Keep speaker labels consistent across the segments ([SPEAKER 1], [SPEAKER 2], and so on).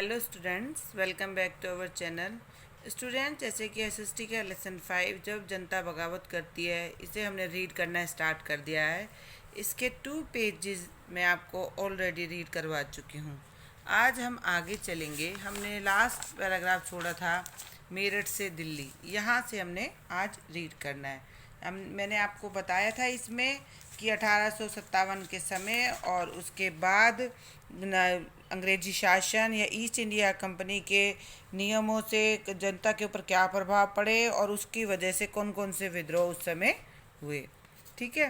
[SPEAKER 1] Hello students, welcome back to our channel. Student, जैसे कि SST का लेसन 5 जब जनता बगावत करती है, इसे हमने रीड करना स्टार्ट कर दिया है। इसके 2 पेजेस मैं आपको ऑलरेडी रीड करवा चुकी हूँ। आज हम आगे चलेंगे। हमने लास्ट पैराग्राफ छोड़ा था मेरठ से दिल्ली, यहाँ से हमने आज रीड करना है। मैंने आपको बताया था इसमें कि 1857 के समय और उसके बाद अंग्रेजी शासन या ईस्ट इंडिया कंपनी के नियमों से जनता के ऊपर क्या प्रभाव पड़े और उसकी वजह से कौन कौन से विद्रोह उस समय हुए। ठीक है,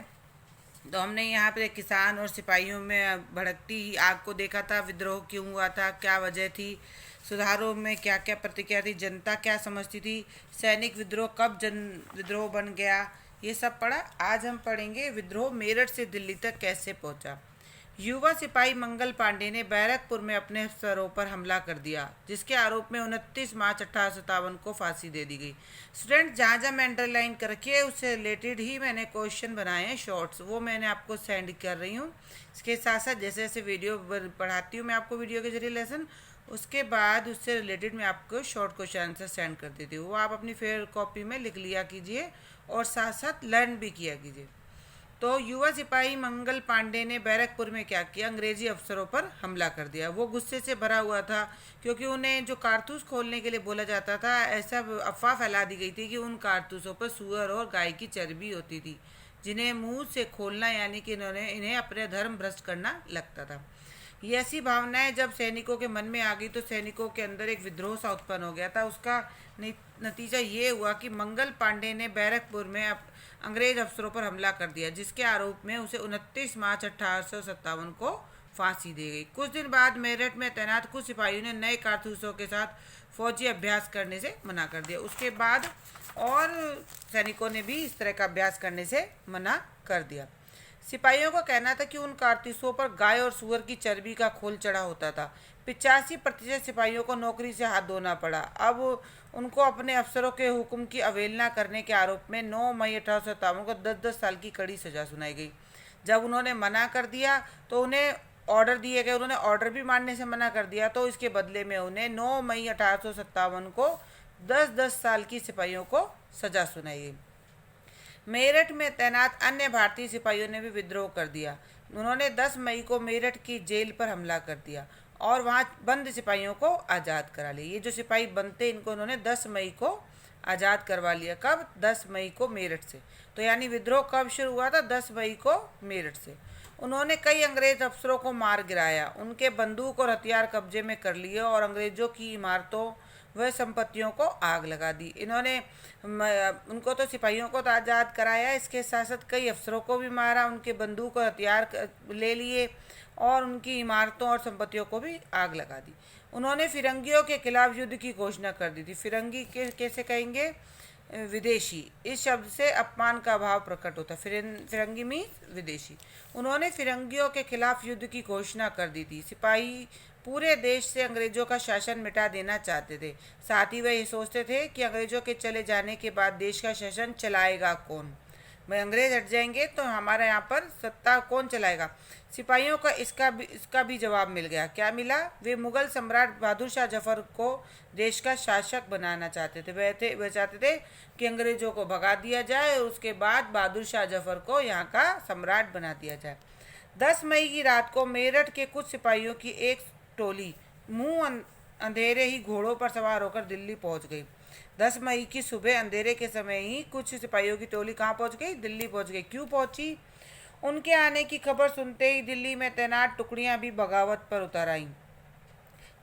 [SPEAKER 1] तो हमने यहाँ पे किसान और सिपाहियों में भड़कती आग को देखा था। विद्रोह क्यों हुआ था, क्या वजह थी, सुधारों में क्या क्या प्रतिक्रिया थी, जनता क्या समझती थी, सैनिक विद्रोह कब जन विद्रोह बन गया, ये सब पढ़ा। आज हम पढ़ेंगे विद्रोह मेरठ से दिल्ली तक कैसे पहुंचा। युवा सिपाही मंगल पांडे ने बैरकपुर में अपने अफसरों पर हमला कर दिया, जिसके आरोप में 29 मार्च 1857 को फांसी दे दी गई। स्टूडेंट, जहाँ जहाँ मैं अंडरलाइन कर रखी है उससे रिलेटेड ही मैंने क्वेश्चन बनाए हैं शॉर्ट्स, वो मैंने आपको सेंड कर रही हूँ। इसके साथ साथ जैसे जैसे वीडियो पढ़ाती हूँ मैं आपको वीडियो के जरिए लेसन, उसके बाद उससे रिलेटेड मैं आपको शॉर्ट क्वेश्चन आंसर सेंड कर देती हूँ। वो आप अपनी फेवरेट कॉपी में लिख लिया कीजिए और साथ साथ लर्न भी किया कीजिए। तो युवा सिपाही मंगल पांडे ने बैरकपुर में क्या किया, अंग्रेजी अफसरों पर हमला कर दिया। वो गुस्से से भरा हुआ था क्योंकि उन्हें जो कारतूस खोलने के लिए बोला जाता था, ऐसा अफवाह फैला दी गई थी कि उन कारतूसों पर सूअर और गाय की चर्बी होती थी, जिन्हें मुंह से खोलना यानी कि इन्हें अपने धर्म भ्रष्ट करना लगता था। ये ऐसी भावनाएं जब सैनिकों के मन में आ गई तो सैनिकों के अंदर एक विद्रोह सा उत्पन्न हो गया था। उसका नतीजा ये हुआ कि मंगल पांडे ने बैरकपुर में अंग्रेज अफसरों पर हमला कर दिया, जिसके आरोप में उसे 29 मार्च 1857 को फांसी दी गई। कुछ दिन बाद मेरठ में तैनात कुछ सिपाहियों ने नए कारतूसों के साथ फौजी अभ्यास करने से मना कर दिया। उसके बाद और सैनिकों ने भी इस तरह का अभ्यास करने से मना कर दिया। सिपाहियों का कहना था कि उन कारतूसों पर गाय और सूअर की चर्बी का खोल चढ़ा होता था। 85% सिपाहियों को नौकरी से हाथ धोना पड़ा। अब उनको अपने अफसरों के हुक्म की अवहेलना करने के आरोप में 9 मई 1857 को 10-10 साल की कड़ी सजा सुनाई गई। जब उन्होंने मना कर दिया तो उन्हें ऑर्डर दिए गए, उन्होंने ऑर्डर भी मानने से मना कर दिया, तो इसके बदले में उन्हें 9 मई 1857 को 10-10 साल की सिपाहियों को सजा सुनाई गई। मेरठ में तैनात अन्य भारतीय सिपाहियों ने भी विद्रोह कर दिया। उन्होंने 10 मई को मेरठ की जेल पर हमला कर दिया और वहां बंद सिपाहियों को आज़ाद करा लिया। ये जो सिपाही बंद थे इनको उन्होंने 10 मई को आज़ाद करवा लिया। कब? 10 मई को मेरठ से। तो यानी विद्रोह कब शुरू हुआ था? 10 मई को मेरठ से। उन्होंने कई अंग्रेज अफसरों को मार गिराया, उनके बंदूक और हथियार कब्जे में कर लिए और अंग्रेजों की इमारतों वह संपत्तियों को आग लगा दी। इन्होंने उनको तो सिपाहियों को तो आज़ाद कराया, इसके साथ साथ कई अफसरों को भी मारा, उनके बंदूक और हथियार ले लिए और उनकी इमारतों और संपत्तियों को भी आग लगा दी। उन्होंने फिरंगियों के खिलाफ युद्ध की घोषणा कर दी थी। फिरंगी के कैसे कहेंगे? विदेशी। इस शब्द से अपमान का भाव प्रकट होता है। फिरंगी मीन्स विदेशी। उन्होंने फिरंगियों के खिलाफ युद्ध की घोषणा कर दी थी। सिपाही पूरे देश से अंग्रेजों का शासन मिटा देना चाहते थे। साथ ही वह ये सोचते थे कि अंग्रेजों के चले जाने के बाद देश का शासन चलाएगा कौन। भाई अंग्रेज हट जाएंगे तो हमारा यहाँ पर सत्ता कौन चलाएगा। सिपाहियों का इसका भी जवाब मिल गया। क्या मिला? वे मुगल सम्राट बहादुर शाह जफर को देश का शासक बनाना चाहते थे। वह चाहते थे कि अंग्रेजों को भगा दिया जाए और उसके बाद बहादुर शाह जफर को यहाँ का सम्राट बना दिया जाए। 10 मई की रात को मेरठ के कुछ सिपाहियों की एक टोली मुंह अंधेरे ही घोड़ों पर सवार होकर दिल्ली पहुंच गई। 10 मई की सुबह अंधेरे के समय ही कुछ सिपाहियों की टोली कहाँ पहुंच गई? दिल्ली पहुंच गई। क्यों पहुंची? उनके आने की खबर सुनते ही दिल्ली में तैनात टुकड़ियां भी बगावत पर उतर आईं।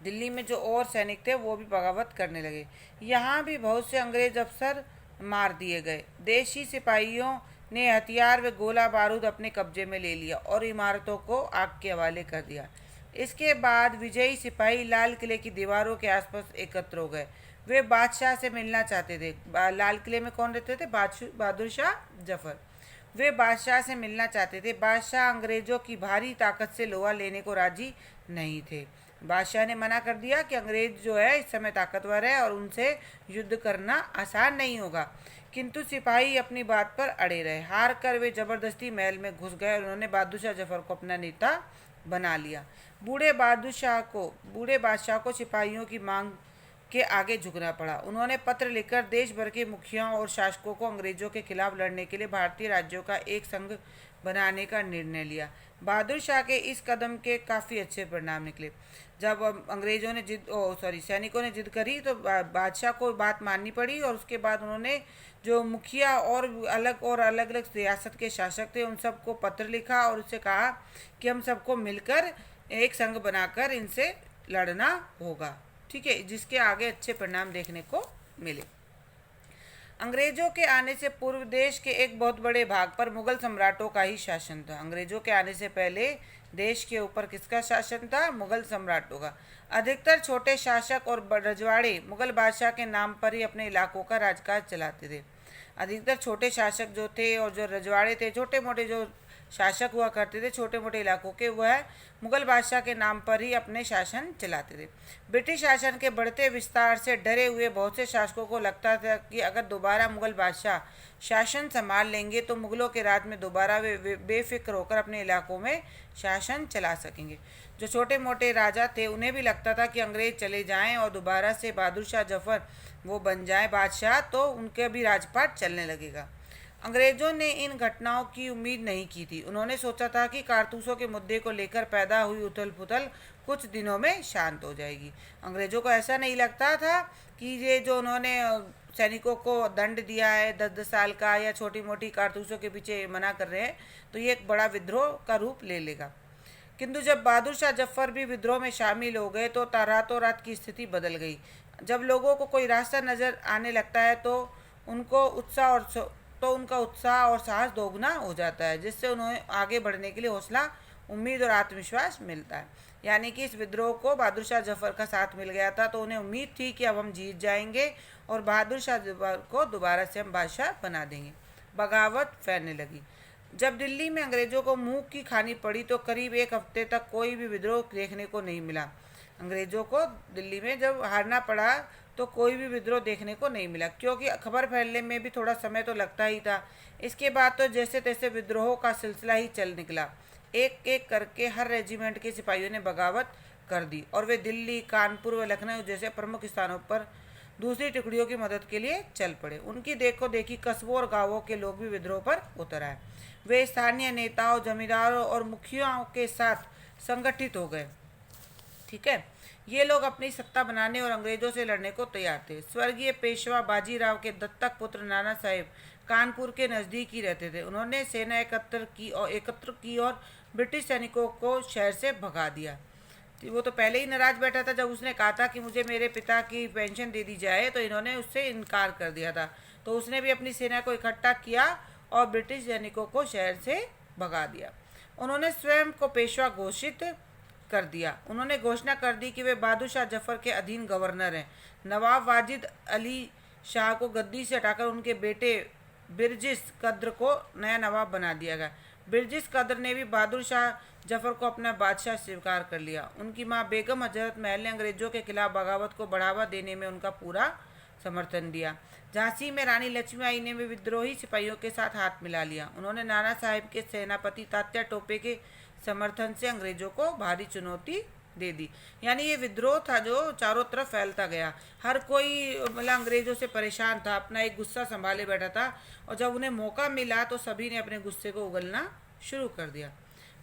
[SPEAKER 1] दिल्ली में जो और सैनिक थे वो भी बगावत करने लगे। यहाँ भी बहुत से अंग्रेज अफसर मार दिए गए। देशी सिपाहियों ने हथियार व गोला बारूद अपने कब्जे में ले लिया और इमारतों को आग के हवाले कर दिया। इसके बाद विजयी सिपाही लाल किले की दीवारों के आसपास एकत्र हो गए। वे बादशाह से मिलना चाहते थे। लाल किले में कौन रहते थे? बहादुर शाह जफर। वे बादशाह से मिलना चाहते थे। बादशाह अंग्रेजों की भारी ताकत से लोहा लेने को राजी नहीं थे। बादशाह ने मना कर दिया कि अंग्रेज जो है इस समय ताकतवर है और उनसे युद्ध करना आसान नहीं होगा। किंतु सिपाही अपनी बात पर अड़े रहे। हार कर वे जबरदस्ती महल में घुस गए और उन्होंने बहादुर शाह जफर को अपना नेता बना लिया। बूढ़े बादशाह को सिपाहियों की मांग के आगे झुकना पड़ा। उन्होंने पत्र लिखकर देश भर के मुखियाओं और शासकों को अंग्रेजों के खिलाफ लड़ने के लिए भारतीय राज्यों का एक संघ बनाने का निर्णय लिया। बहादुर शाह के इस कदम के काफ़ी अच्छे परिणाम निकले। जब अंग्रेजों ने सैनिकों ने जिद करी तो बादशाह को बात माननी पड़ी, और उसके बाद उन्होंने जो मुखिया और अलग अलग रियासत के शासक थे उन सबको पत्र लिखा और उससे कहा कि हम सबको मिलकर एक संघ बनाकर इनसे लड़ना होगा। ठीक है, जिसके आगे अच्छे परिणाम देखने को मिले। अंग्रेजों के आने से पूर्व देश के एक बहुत बड़े भाग पर मुगल सम्राटों का ही शासन था। अंग्रेजों के आने से पहले देश के ऊपर किसका शासन था? मुगल सम्राटों का। अधिकतर छोटे शासक और रजवाड़े मुगल बादशाह के नाम पर ही अपने इलाकों का राजकाज चलाते थे। अधिकतर छोटे शासक जो थे और जो रजवाड़े थे, छोटे मोटे जो शासक हुआ करते थे छोटे मोटे इलाकों के, वह मुगल बादशाह के नाम पर ही अपने शासन चलाते थे। ब्रिटिश शासन के बढ़ते विस्तार से डरे हुए बहुत से शासकों को लगता था कि अगर दोबारा मुगल बादशाह शासन संभाल लेंगे तो मुगलों के राज में दोबारा वे बेफिक्र होकर अपने इलाकों में शासन चला सकेंगे। जो छोटे मोटे राजा थे उन्हें भी लगता था कि अंग्रेज चले जाएं और दोबारा से बहादुर शाह जफर वो बन जाए बादशाह, तो उनके भी राजपाट चलने लगेगा। अंग्रेजों ने इन घटनाओं की उम्मीद नहीं की थी। उन्होंने सोचा था कि कारतूसों के मुद्दे को लेकर पैदा हुई उथल पुथल कुछ दिनों में शांत हो जाएगी। अंग्रेजों को ऐसा नहीं लगता था कि ये जो उन्होंने सैनिकों को दंड दिया है 10-10 साल का या छोटी मोटी कारतूसों के पीछे मना कर रहे हैं तो ये एक बड़ा विद्रोह का रूप ले लेगा। किंतु जब बहादुर शाह जफर भी विद्रोह में शामिल हो गए तो रातों रात की स्थिति बदल गई। जब लोगों को कोई रास्ता नज़र आने लगता है तो उनका उत्साह और साहस दोगुना हो जाता है, जिससे उन्हें आगे बढ़ने के लिए हौसला, उम्मीद और आत्मविश्वास मिलता है। यानी कि इस विद्रोह को बहादुर शाह जफर का साथ मिल गया था, तो उन्हें उम्मीद थी कि अब हम जीत जाएंगे और बहादुर शाह जफर को दोबारा से हम बादशाह बना देंगे। बगावत फैलने लगी। जब दिल्ली में अंग्रेजों को मुंह की खानी पड़ी तो करीब एक हफ्ते तक कोई भी विद्रोह देखने को नहीं मिला। अंग्रेजों को दिल्ली में जब हारना पड़ा तो कोई भी विद्रोह देखने को नहीं मिला, क्योंकि खबर फैलने में भी थोड़ा समय तो लगता ही था। इसके बाद तो जैसे तैसे विद्रोहों का सिलसिला ही चल निकला। एक एक करके हर रेजिमेंट के सिपाहियों ने बगावत कर दी और वे दिल्ली, कानपुर व लखनऊ जैसे प्रमुख स्थानों पर दूसरी टुकड़ियों की मदद के लिए चल पड़े। उनकी देखो देखी कस्बों और गांवों के लोग भी विद्रोह पर उतर आए। वे स्थानीय नेताओं, जमींदारों और मुखियाओं के साथ संगठित हो गए। ठीक है, ये लोग अपनी सत्ता बनाने और अंग्रेजों से लड़ने को तैयार थे। स्वर्गीय पेशवा बाजीराव के दत्तक पुत्र नाना साहेब कानपुर के नज़दीक ही रहते थे। उन्होंने सेना एकत्र की और ब्रिटिश सैनिकों को शहर से भगा दिया। वो तो पहले ही नाराज बैठा था। जब उसने कहा था कि मुझे मेरे पिता की पेंशन दे दी जाए तो इन्होंने उससे इनकार कर दिया था। तो उसने भी अपनी सेना को इकट्ठा किया और ब्रिटिश सैनिकों को शहर से भगा दिया। उन्होंने स्वयं को पेशवा घोषित कर दिया। उन्होंने घोषणा कर दी कि वे बहादुर शाह जफर के अधीन गवर्नर हैं। नवाब वाजिद अली शाह को गद्दी से हटाकर उनके बेटे बिरजिस कद्र को नया नवाब बना दिया गया। बिरजिस कद्र ने भी बहादुर शाह जफर को अपना बादशाह स्वीकार कर लिया। उनकी मां बेगम हजरत महल ने अंग्रेजों के खिलाफ बगावत को बढ़ावा देने में उनका पूरा समर्थन दिया। झांसी में रानी लक्ष्मीबाई ने भी विद्रोही सिपाहियों के साथ हाथ मिला लिया। उन्होंने नाना साहेब के सेनापति तात्या टोपे के समर्थन से अंग्रेजों को भारी चुनौती दे दी। यानी ये विद्रोह था जो चारों तरफ फैलता गया। हर कोई मतलब अंग्रेजों से परेशान था, अपना एक गुस्सा संभाले बैठा था, और जब उन्हें मौका मिला तो सभी ने अपने गुस्से को उगलना शुरू कर दिया।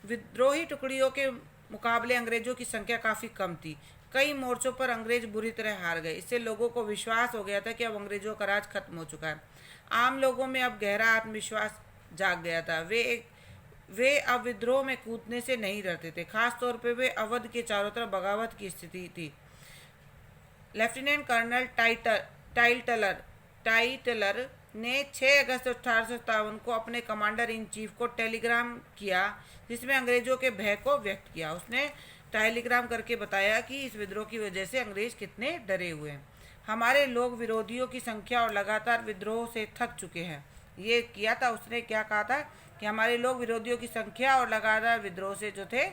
[SPEAKER 1] विद्रोही टुकड़ियों के मुकाबले अंग्रेजों की संख्या काफ़ी कम थी। कई मोर्चों पर अंग्रेज बुरी तरह हार गए। इससे लोगों को विश्वास हो गया था कि अब अंग्रेजों का राज खत्म हो चुका है। आम लोगों में अब गहरा आत्मविश्वास जाग गया था। वे अब विद्रोह में कूदने से नहीं डरते थे। खास तौर पर वे अवध के चारों तरफ बगावत की स्थिति थी। लेफ्टिनेंट कर्नल टाइटलर ने 6 अगस्त 1857 को अपने कमांडर इन चीफ को टेलीग्राम किया, जिसमें अंग्रेजों के भय को व्यक्त किया। उसने टेलीग्राम करके बताया कि इस विद्रोह की वजह से अंग्रेज कितने डरे हुए हैं। हमारे लोग विरोधियों की संख्या और लगातार विद्रोह से थक चुके हैं। ये किया था उसने, क्या कहा था कि हमारे लोग विरोधियों की संख्या और लगातार विद्रोह से जो थे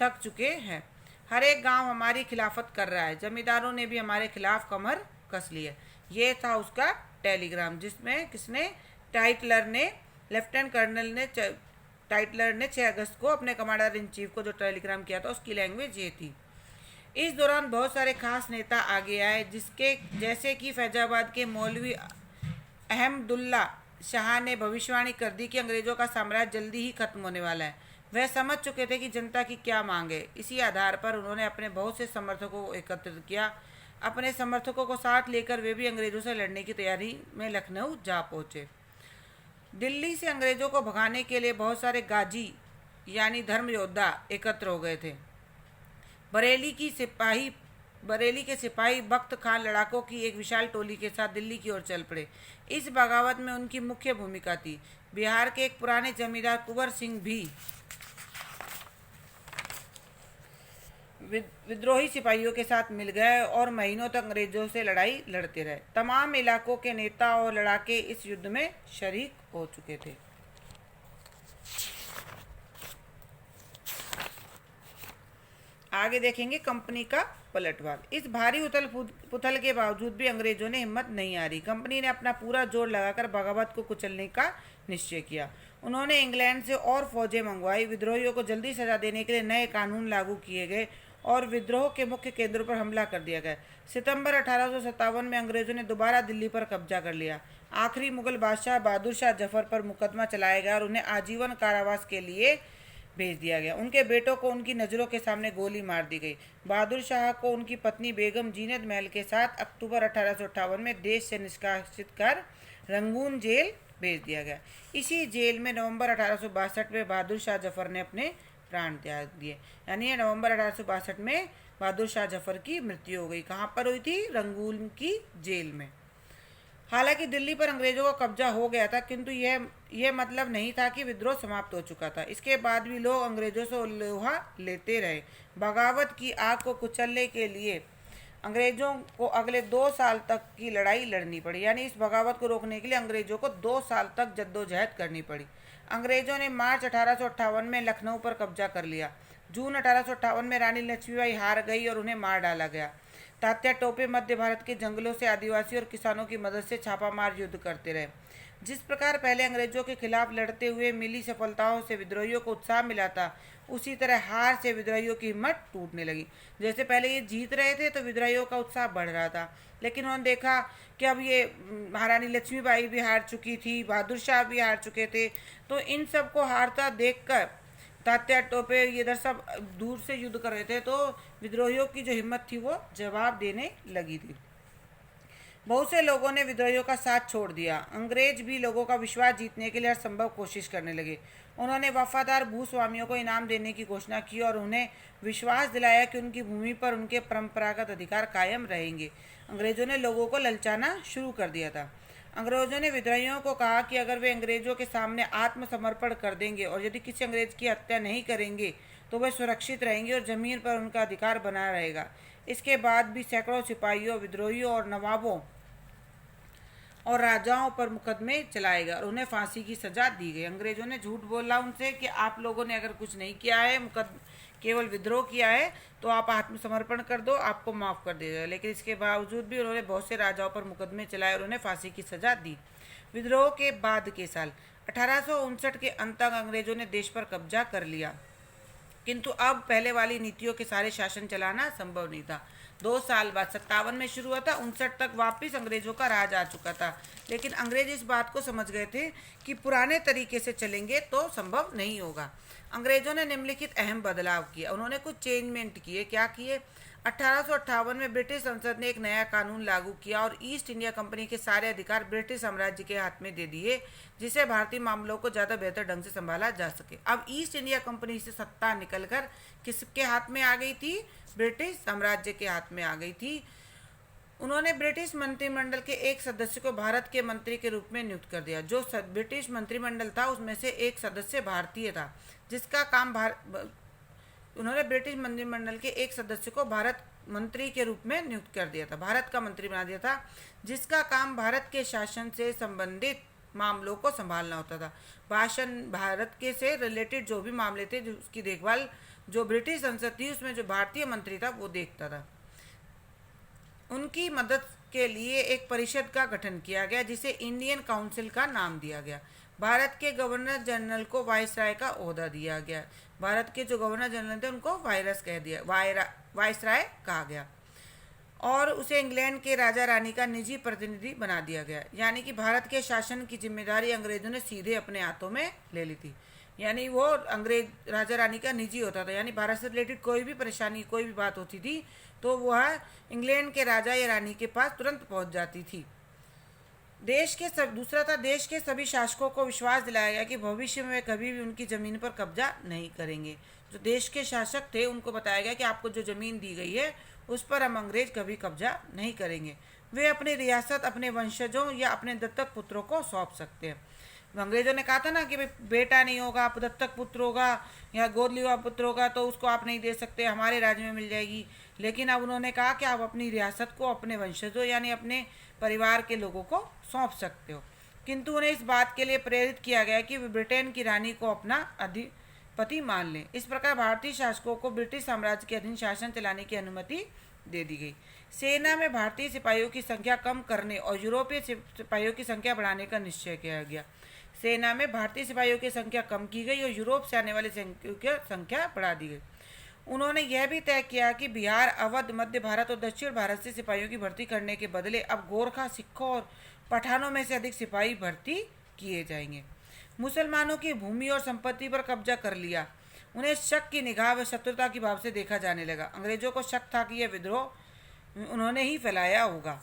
[SPEAKER 1] थक चुके हैं। हर एक गांव हमारी खिलाफत कर रहा है। जमींदारों ने भी हमारे खिलाफ कमर कस ली है। ये था उसका टेलीग्राम, जिसमें किसने, टाइटलर ने लेफ्टिनेंट कर्नल ने टाइटलर ने 6 अगस्त को अपने कमांडर इन चीफ को जो टेलीग्राम किया था उसकी लैंग्वेज ये थी। इस दौरान बहुत सारे खास नेता आगे आए, जिसके जैसे कि फैजाबाद के मौलवी अहमदुल्ला शाह ने भविष्यवाणी कर दी कि अंग्रेजों का साम्राज्य जल्दी ही खत्म होने वाला है। वह समझ चुके थे कि जनता की क्या मांग है। इसी आधार पर उन्होंने अपने बहुत से समर्थकों को एकत्रित किया। अपने समर्थकों को साथ लेकर वे भी अंग्रेजों से लड़ने की तैयारी में लखनऊ जा पहुंचे। दिल्ली से अंग्रेजों को भगाने के लिए बहुत सारे गाजी यानी धर्म योद्धा एकत्र हो गए थे। बरेली के सिपाही बख्त खान लड़ाकों की एक विशाल टोली के साथ दिल्ली की ओर चल पड़े। इस बगावत में उनकी मुख्य भूमिका थी। बिहार के एक पुराने जमींदार कुंवर सिंह भी विद्रोही सिपाहियों के साथ मिल गए और महीनों तक अंग्रेजों से लड़ाई लड़ते रहे। तमाम इलाकों के नेता और लड़ाके इस युद्ध में शरीक हो चुके थे। आगे देखेंगे कंपनी का पलटवार। इस भारी उथल पुथल के बावजूद भी अंग्रेजों ने हिम्मत नहीं हारी। कंपनी ने अपना पूरा जोर लगाकर बगावत को कुचलने का निश्चय किया। उन्होंने इंग्लैंड से और फौजें मंगवाई। विद्रोहियों को जल्दी सजा देने के लिए नए कानून लागू किए गए और विद्रोह के मुख्य केंद्रों पर हमला कर दिया गया। सितंबर 1857 में अंग्रेजों ने दोबारा दिल्ली पर कब्जा कर लिया। आखिरी मुगल बादशाह बहादुर शाह जफर पर मुकदमा चलाया गया और उन्हें आजीवन कारावास के लिए भेज दिया गया। उनके बेटों को उनकी नज़रों के सामने गोली मार दी गई। बहादुर शाह को उनकी पत्नी बेगम जीनत महल के साथ अक्टूबर 1858 में देश से निष्कासित कर रंगून जेल भेज दिया गया। इसी जेल में नवंबर 1862 में बहादुर शाह जफर ने अपने प्राण त्याग दिए। यानी नवंबर 1862 में बहादुर शाह जफर की मृत्यु हो गई। कहाँ पर हुई थी? रंगून की जेल में। हालांकि दिल्ली पर अंग्रेजों का कब्जा हो गया था, किंतु यह मतलब नहीं था कि विद्रोह समाप्त हो चुका था। इसके बाद भी लोग अंग्रेजों से लोहा लेते रहे। बगावत की आग को कुचलने के लिए अंग्रेजों को अगले 2 साल तक की लड़ाई लड़नी पड़ी। यानी इस बगावत को रोकने के लिए अंग्रेजों को 2 साल तक जद्दोजहद करनी पड़ी। अंग्रेजों ने मार्च 1858 में लखनऊ पर कब्जा कर लिया। जून 1858 में रानी लक्ष्मीबाई हार गई और उन्हें मार डाला गया। तात्या टोपे मध्य भारत के जंगलों से आदिवासी और किसानों की मदद से छापामार युद्ध करते रहे। जिस प्रकार पहले अंग्रेजों के खिलाफ लड़ते हुए मिली सफलताओं से विद्रोहियों को उत्साह मिला था, उसी तरह हार से विद्रोहियों की हिम्मत टूटने लगी। जैसे पहले ये जीत रहे थे तो विद्रोहियों का उत्साह बढ़ रहा था, लेकिन उन्होंने देखा कि अब ये महारानी लक्ष्मीबाई भी हार चुकी थी, बहादुर शाह भी हार चुके थे। तो इन सबको हारता देखकर तात्या टोपे ये इधर सब दूर से युद्ध कर रहे थे, तो विद्रोहियों की जो हिम्मत थी वो जवाब देने लगी थी। बहुत से लोगों ने विद्रोहियों का साथ छोड़ दिया। अंग्रेज भी लोगों का विश्वास जीतने के लिए हर संभव कोशिश करने लगे। उन्होंने वफादार भूस्वामियों को इनाम देने की घोषणा की और उन्हें विश्वास दिलाया कि उनकी भूमि पर उनके परंपरागत अधिकार कायम रहेंगे। अंग्रेजों ने लोगों को ललचाना शुरू कर दिया था। अंग्रेजों ने विद्रोहियों को कहा कि अगर वे अंग्रेजों के सामने आत्मसमर्पण कर देंगे और यदि किसी अंग्रेज की हत्या नहीं करेंगे तो वे सुरक्षित रहेंगे और ज़मीन पर उनका अधिकार बना रहेगा। इसके बाद भी सैकड़ों सिपाहियों, विद्रोहियों और नवाबों और राजाओं पर मुकदमे चलाए गए और उन्हें फांसी की सजा दी गई। अंग्रेजों ने झूठ बोला उनसे कि आप लोगों ने अगर कुछ नहीं किया है, केवल विद्रोह किया है, तो आप आत्मसमर्पण कर दो, आपको माफ़ कर दिया जाए। लेकिन इसके बावजूद भी उन्होंने बहुत से राजाओं पर मुकदमे चलाए और उन्हें फांसी की सजा दी। विद्रोह के बाद के साल 1859 के अंत तक अंग्रेजों ने देश पर कब्जा कर लिया, किंतु अब पहले वाली नीतियों के सारे शासन चलाना संभव नहीं था। 2 साल बाद 57 में शुरू हुआ था, 59 तक वापस अंग्रेजों का राज आ चुका था। लेकिन अंग्रेज इस बात को समझ गए थे कि पुराने तरीके से चलेंगे तो संभव नहीं होगा। अंग्रेजों ने निम्नलिखित अहम बदलाव किया। उन्होंने कुछ चेंजमेंट किए। क्या किए? 1858 में ब्रिटिश संसद ने एक नया कानून लागू किया और ईस्ट इंडिया कंपनी के सारे अधिकार ब्रिटिश साम्राज्य के हाथ में दे दिए, जिससे भारतीय मामलों को ज़्यादा बेहतर ढंग से संभाला जा सके। अब ईस्ट इंडिया कंपनी से सत्ता निकलकर किसके हाथ में आ गई थी? ब्रिटिश साम्राज्य के हाथ में आ गई थी। उन्होंने ब्रिटिश मंत्रिमंडल के एक सदस्य को भारत के मंत्री के रूप में नियुक्त कर दिया। जो ब्रिटिश मंत्रिमंडल था उसमें से एक सदस्य भारतीय था, जिसका काम उन्होंने ब्रिटिश मंत्रिमंडल के एक सदस्य को भारत मंत्री के रूप में नियुक्त कर दिया था, भारत का मंत्री बना दिया था, जिसका काम भारत के शासन से संबंधित मामलों को संभालना होता था। भारत के से रिलेटेड जो भी मामले थे, उसकी देखभाल जो ब्रिटिश संसद थी उसमें जो भारतीय मंत्री था वो देखता था। उनकी मदद के लिए एक परिषद का गठन किया गया, जिसे इंडियन काउंसिल का नाम दिया गया। भारत के गवर्नर जनरल को वायसराय का ओहदा दिया गया। भारत के जो गवर्नर जनरल थे उनको वायसराय कहा गया। और उसे इंग्लैंड के राजा रानी का निजी प्रतिनिधि बना दिया गया। यानी कि भारत के शासन की जिम्मेदारी अंग्रेजों ने सीधे अपने हाथों में ले ली थी। यानी वो अंग्रेज राजा रानी का निजी होता था, यानी भारत से रिलेटेड कोई भी परेशानी, कोई भी बात होती थी तो वह इंग्लैंड के राजा या रानी के पास तुरंत पहुंच जाती थी। दूसरा था, देश के सभी शासकों को विश्वास दिलाया गया कि भविष्य में वे कभी भी उनकी ज़मीन पर कब्जा नहीं करेंगे। जो देश के शासक थे उनको बताया गया कि आपको जो ज़मीन दी गई है उस पर हम अंग्रेज कभी कब्जा नहीं करेंगे। वे अपनी रियासत अपने वंशजों या अपने दत्तक पुत्रों को सौंप सकते हैं। अंग्रेजों ने कहा था ना कि बेटा नहीं होगा, दत्तक पुत्र होगा या गोद लिया पुत्र होगा तो उसको आप नहीं दे सकते, हमारे राज्य में मिल जाएगी। लेकिन अब उन्होंने कहा कि आप अपनी रियासत को अपने वंशजों यानी अपने परिवार के लोगों को सौंप सकते हो। किंतु उन्हें इस बात के लिए प्रेरित किया गया कि वे ब्रिटेन की रानी को अपना अधिपति मान लें। इस प्रकार भारतीय शासकों को ब्रिटिश साम्राज्य के अधीन शासन चलाने की अनुमति दे दी गई। सेना में भारतीय सिपाहियों की संख्या कम करने और यूरोपीय सिपाहियों की संख्या बढ़ाने का निश्चय किया गया। सेना में भारतीय सिपाहियों की संख्या कम की गई और यूरोप से आने वाले सिपाहियों की संख्या बढ़ा दी गई। उन्होंने यह भी तय किया कि बिहार, अवध, मध्य भारत और दक्षिण भारत से सिपाहियों की भर्ती करने के बदले अब गोरखा, सिखों और पठानों में से अधिक सिपाही भर्ती किए जाएंगे। मुसलमानों की भूमि और संपत्ति पर कब्जा कर लिया। उन्हें शक की निगाह व शत्रुता की भाव से देखा जाने लगा। अंग्रेजों को शक था कि यह विद्रोह उन्होंने ही फैलाया होगा।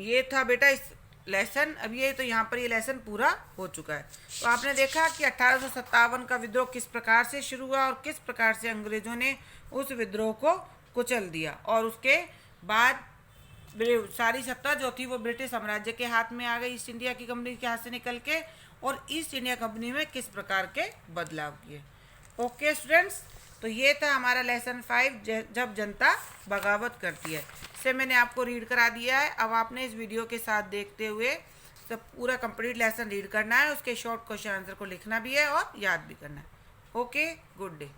[SPEAKER 1] ये था बेटा इस लेसन। अब ये तो यहाँ पर ये लेसन पूरा हो चुका है। तो आपने देखा कि 1857 का विद्रोह किस प्रकार से शुरू हुआ और किस प्रकार से अंग्रेजों ने उस विद्रोह को कुचल दिया, और उसके बाद सारी सत्ता जो थी वो ब्रिटिश साम्राज्य के हाथ में आ गई, ईस्ट इंडिया की कंपनी के हाथ से निकल के, और ईस्ट इंडिया कंपनी में किस प्रकार के बदलाव किए। ओके स्टूडेंट्स, तो ये था हमारा लेसन 5, जब जनता बगावत करती है। इसे मैंने आपको रीड करा दिया है। अब आपने इस वीडियो के साथ देखते हुए सब पूरा कंप्लीट लेसन रीड करना है, उसके शॉर्ट क्वेश्चन आंसर को लिखना भी है और याद भी करना है। Okay, good day.